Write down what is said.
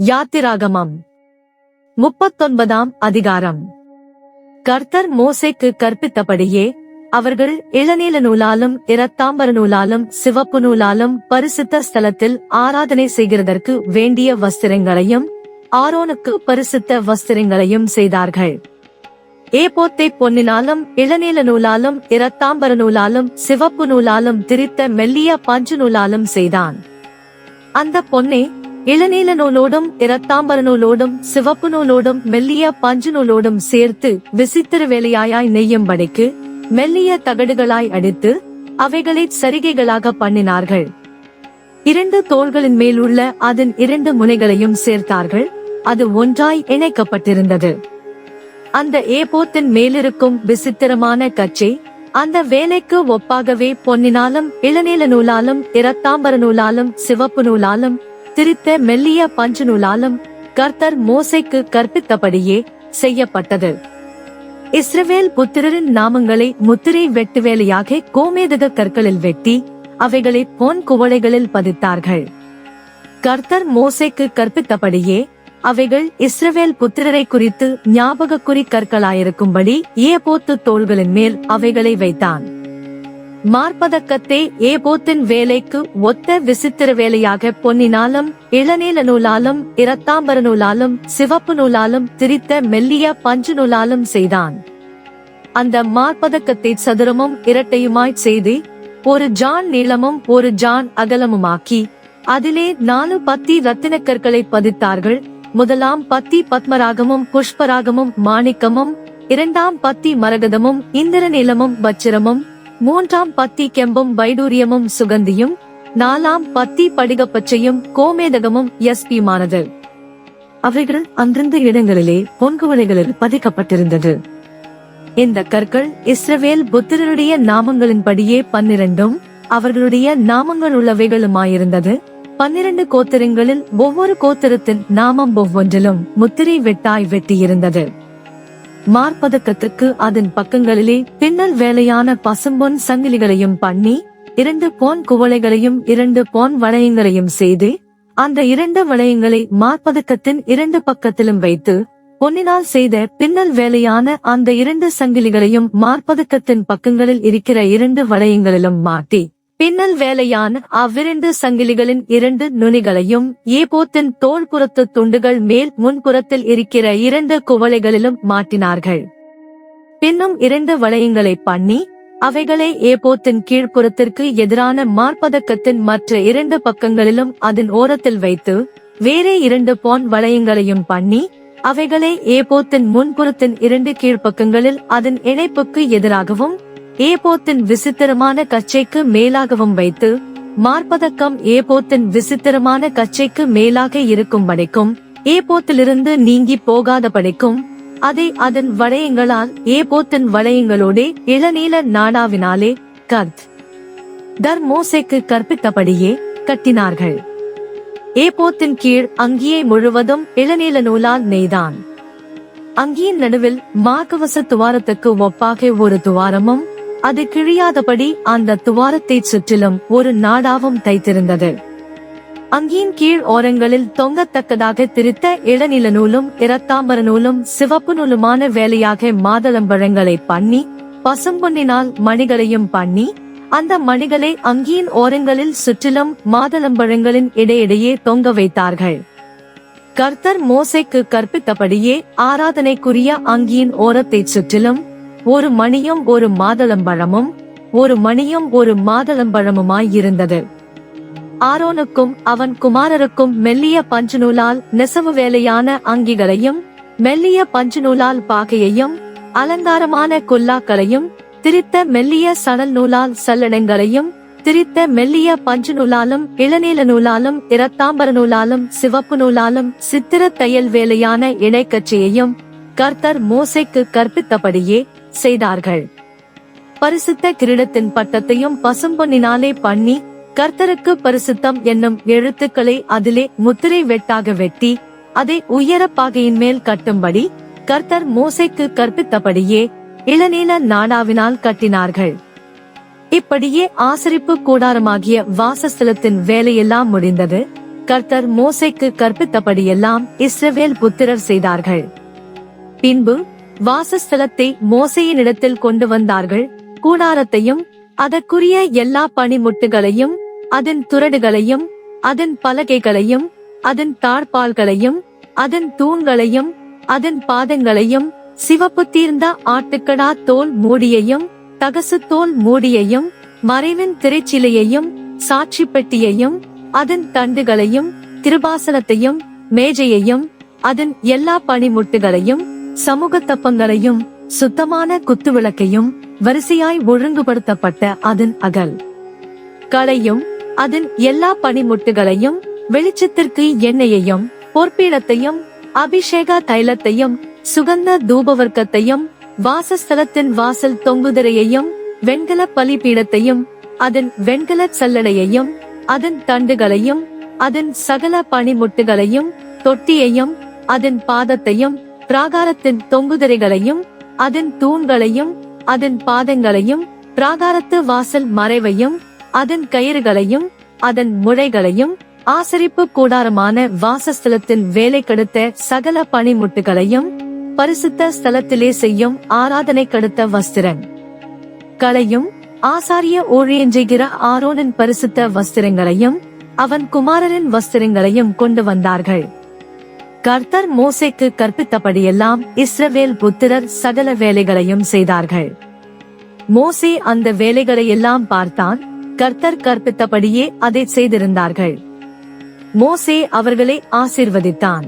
யாத்திராகமம் 39 அதிகாரம். கர்த்தர் மோசேக்கு கற்பித்தபடியே அவர்கள் இளநீல நூலாலும் இரத்தாம்பர நூலாலும் சிவப்பு நூலாலும் பரிசுத்த ஸ்தலத்தில் ஆராதனை செய்கிறதற்கு வேண்டிய வஸ்திரங்களையும் ஆரோனுக்கு பரிசுத்த வஸ்திரங்களையும் செய்தார்கள். ஏபோத்தை பொன்னினாலும் இளநீல நூலாலும் இரத்தாம்பர நூலாலும் சிவப்பு நூலாலும் திரித்த மெல்லிய பஞ்சு நூலாலும் செய்தான். அந்த பொன்னே இளநீல நூலோடும் இரத்தாம்பர நூலோடும் சிவப்பு நூலோடும் மெல்லிய பஞ்சு நூலோடும் சேர்த்து விசித்திர வேலையாய் நெய்யும்படிக்கு மெல்லிய தகடுகளாய் அடித்து அவைகளை சரிகைகளாக பண்ணினார்கள். 2 தோள்களின் மேல் உள்ள அதன் 2 முனைகளையும் சேர்த்தார்கள். அது ஒன்றாய் இணைக்கப்பட்டிருந்தது. அந்த ஏபோத்தின் மேலிருக்கும் விசித்திரமான கச்சை அந்த வேலைக்கு ஒப்பாகவே பொன்னினாலும் இளநீல நூலாலும் இரத்தாம்பர நூலாலும் சிவப்பு நூலாலும் திரித்த மெல்லிய பஞ்சு நூலாலும் கர்த்தர் மோசேக்கு கற்பித்தபடியே செய்யப்பட்டது. இஸ்ரவேல் புத்திரரின் நாமங்களை முத்திரை வெட்டு வேலையாக கோமேதக கற்களில் வெட்டி அவைகளை பொன் குவளைகளில் பதித்தார்கள். கர்த்தர் மோசேக்கு கற்பித்தபடியே அவைகள் இஸ்ரவேல் புத்திரரை குறித்து ஞாபகக்குறி கற்களாயிருக்கும்படி ஏபோத்து தோள்களின் மேல் அவைகளை வைத்தான். மார்பதக்கத்தை ஏபோத்தின் வேலைக்கு ஒத்த விசித்திர வேலையாக பொன்னினாலும் இளநீல நூலாலும் இரத்தாம்பர நூலாலும் சிவப்பு நூலாலும் திரித்த மெல்லிய பஞ்சு நூலாலும் செய்தான். அந்த மார்பதக்கத்தை சதுரமும் இரட்டையுமாய் செய்து 1 ஜான் நீளமும் 1 ஜான் அகலமுமாக்கி அதிலே 4 பத்தி இரத்தினக்கற்களை பதித்தார்கள். முதலாம் பத்தி பத்மராகமும் புஷ்பராகமும் மாணிக்கமும், 2ஆம் பத்தி மரகதமும் இந்திரநீலமும் வச்சிரமும், 3ஆம் பத்தி கெம்பும் வைடூரியமும் சுகந்தியும், 4ஆம் பத்தி படிகப்பச்சையும் கோமேதகமும் யஸ்பியுமானது. அவைகள் அந்தந்த இடங்களிலே பொன்குவளைகளில் பதிக்கப்பட்டிருந்தது. இந்த கற்கள் இஸ்ரவேல் புத்திரருடைய நாமங்களின்படியே 12 அவர்களுடைய நாமங்கள் உள்ளவைகளுமாயிருந்தது. 12 கோத்திரங்களில் ஒவ்வொரு கோத்திரத்தின் நாமம் ஒவ்வொன்றிலும் முத்திரை வெட்டாய் வெட்டியிருந்தது. மார்பதக்கத்துக்கு அதன் பக்கங்களிலே பின்னல் வேலையான பசும்பொன் சங்கிலிகளையும் பண்ணி 2 பொன் குவளைகளையும் 2 பொன் வளையங்களையும் செய்து அந்த 2 வளையங்களை மார்பதக்கத்தின் 2 பக்கத்திலும் வைத்து பொன்னினால் செய்த பின்னல் வேலையான அந்த 2 சங்கிலிகளையும் மார்பதக்கத்தின் பக்கங்களில் இருக்கிற 2 வளையங்களிலும் மாட்டி பின்னல் வேலையான அவ்விரண்டு சங்கிலிகளின் 2 நுனிகளையும் ஏபோத்தின் தோள்புறத்து துண்டுகள் மேல் முன்புறத்தில் இருக்கிற 2 குவளைகளிலும் மாட்டினார்கள். பின்னும் 2 வளையங்களை பண்ணி அவைகளை ஏபோத்தின் கீழ்ப்புறத்திற்கு எதிரான மார்பதக்கத்தின் மற்ற 2 பக்கங்களிலும் அதன் ஓரத்தில் வைத்து வேறே 2 பொன் வளையங்களையும் பண்ணி அவைகளை ஏபோத்தின் முன்புறத்தின் 2 கீழ்ப்பக்கங்களில் அதன் இணைப்புக்கு எதிராகவும் ஏபோத்தின் விசித்திரமான கச்சைக்கு மேலாகவும் வைத்து மார்பதக்கம் ஏபோத்தின் விசித்திரமான கச்சைக்கு மேலாக இருக்கும்படிக்கும் ஏபோத்திலிருந்து நீங்கி போகாதபடிக்கும் அதை அதன் வளையங்களால் ஏபோத்தின் வளையங்களோடே இளநீல நாடாவினாலே கர்த்தர் மோசேக்கு கற்பித்தபடியே கட்டினார்கள். ஏபோத்தின் கீழ் அங்கியை முழுவதும் இளநீல நூலால் நெய்தான். அங்கியின் நடுவில் மார்க்கவச துவாரத்துக்கு ஒப்பாக ஒரு துவாரமும் அது கிழியாதபடி அந்த துவாரத்தை சுற்றிலும் ஒரு நாடாவும் தைத்திருந்தது. அங்கியின் கீழ் ஓரங்களில் தொங்கத்தக்கதாக திரித்த இளநில நூலும் இரத்தாம்பர நூலும் சிவப்பு நூலுமான வேலையாக மாதளம்பழங்களை பண்ணி பசும்பொன்னினால் மணிகளையும் பண்ணி அந்த மணிகளை அங்கியின் ஓரங்களில் சுற்றிலும் மாதளம்பழங்களின் இடையிடையே தொங்க வைத்தார்கள். கர்த்தர் மோசேக்கு கற்பித்தபடியே ஆராதனைக்குரிய அங்கியின் ஓரத்தை சுற்றிலும் ஒரு மணியும் ஒரு மாதளம்பழமும் ஒரு மணியும் ஒரு மாதளம்பழமுமாயிருந்தது. ஆரோனுக்கும் அவன் குமாரருக்கும் மெல்லிய பஞ்சு நூலால் நெசவு வேலையான அங்கிகளையும் மெல்லிய பஞ்சு நூலால் பாகையையும் அலங்காரமான குல்லாக்களையும் திரித்த மெல்லிய சணல் நூலால் சல்லடங்களையும் திரித்த மெல்லிய பஞ்சு நூலாலும் இளநீல நூலாலும் இரத்தாம்பர நூலாலும் சிவப்பு நூலாலும் சித்திர தையல் வேலையான இணைக்கச்சையையும் கர்த்தர் மோசேக்கு கற்பித்தபடியே செய்தார்கள். பரிசுத்த கிரீடத்தின் பட்டத்தையும் பசும்பொன்னினாலே பண்ணி கர்த்தருக்கு பரிசுத்தம் என்னும் எழுத்துக்களை அதிலே முத்திரை வெட்டாக வெட்டி அதை உயர பாகையின் மேல் கட்டும்படி கர்த்தர் மோசேக்கு கற்பித்தபடியே இளநீல நாடாவினால் கட்டினார்கள். இப்படியே ஆசரிப்பு கூடாரமாகிய வாசஸ்தலத்தின் வேலையெல்லாம் முடிந்தது. கர்த்தர் மோசேக்கு கற்பித்தபடியெல்லாம் இஸ்ரவேல் புத்திரர் செய்தார்கள். பின்பு வாசஸ்தலத்தை மோசேயினிடத்தில் கொண்டு வந்தார்கள். கூடாரத்தையும் அதற்குரிய எல்லா பணிமுட்டுகளையும் அதன் துறடுகளையும் அதன் பலகைகளையும் அதன் தாழ்பால்களையும் அதன் தூண்களையும் அதன் பாதங்களையும் சிவப்பு தீர்ந்த ஆட்டுக்கடா தோல் மூடியையும் தகசு தோல் மூடியையும் மறைவின் திரைச்சிலையையும் சாட்சி பெட்டியையும் அதன் தண்டுகளையும் கிருபாசனத்தையும் மேஜையையும் அதன் எல்லா பணிமுட்டுகளையும் சமூக தப்பங்களையும் சுத்தமான குத்துவிளக்கையும் வரிசையாய் ஒழுங்குபடுத்தப்பட்ட அதன் அகல் களையும் அதன் எல்லா பணிமுட்டுகளையும் வெளிச்சத்திற்கு எண்ணெயையும் பொற்பீடத்தையும் அபிஷேக தைலத்தையும் சுகந்த தூபவர்க்கத்தையும் வாசஸ்தலத்தின் வாசல் தொங்குதிரையையும் வெண்கல பலிபீடத்தையும் அதன் வெண்கல சல்லடையையும் அதன் தண்டுகளையும் அதன் சகல பணிமுட்டுகளையும் தொட்டியையும் அதன் பாதத்தையும் பிராகாரத்தின் தொங்குதிரைகளையும் அதன் தூண்களையும் அதன் பாதங்களையும் பிராகாரத்து வாசல் மறைவையும் அதன் கயிறுகளையும் அதன் முளைகளையும் ஆசரிப்பு கூடாரமான வாசஸ்தலத்தின் வேலை கடுத்த சகல பணிமுட்டுகளையும் பரிசுத்த ஸ்தலத்திலே செய்யும் ஆராதனை கடுத்த வஸ்திரன் களையும் ஆசாரிய ஊழியம் செய்கிற ஆரோனின் பரிசுத்த வஸ்திரங்களையும் அவன் குமாரரின் வஸ்திரங்களையும் கொண்டு வந்தார்கள். கர்த்தர் மோசேக்கு கற்பித்தபடியெல்லாம் இஸ்ரவேல் புத்திரர் சகல வேலைகளையும் செய்தார்கள். மோசே அந்த வேலைகளை எல்லாம் பார்த்தான். கர்த்தர் கற்பித்தபடியே அதை செய்திருந்தார்கள். மோசே அவர்களை ஆசீர்வதித்தான்.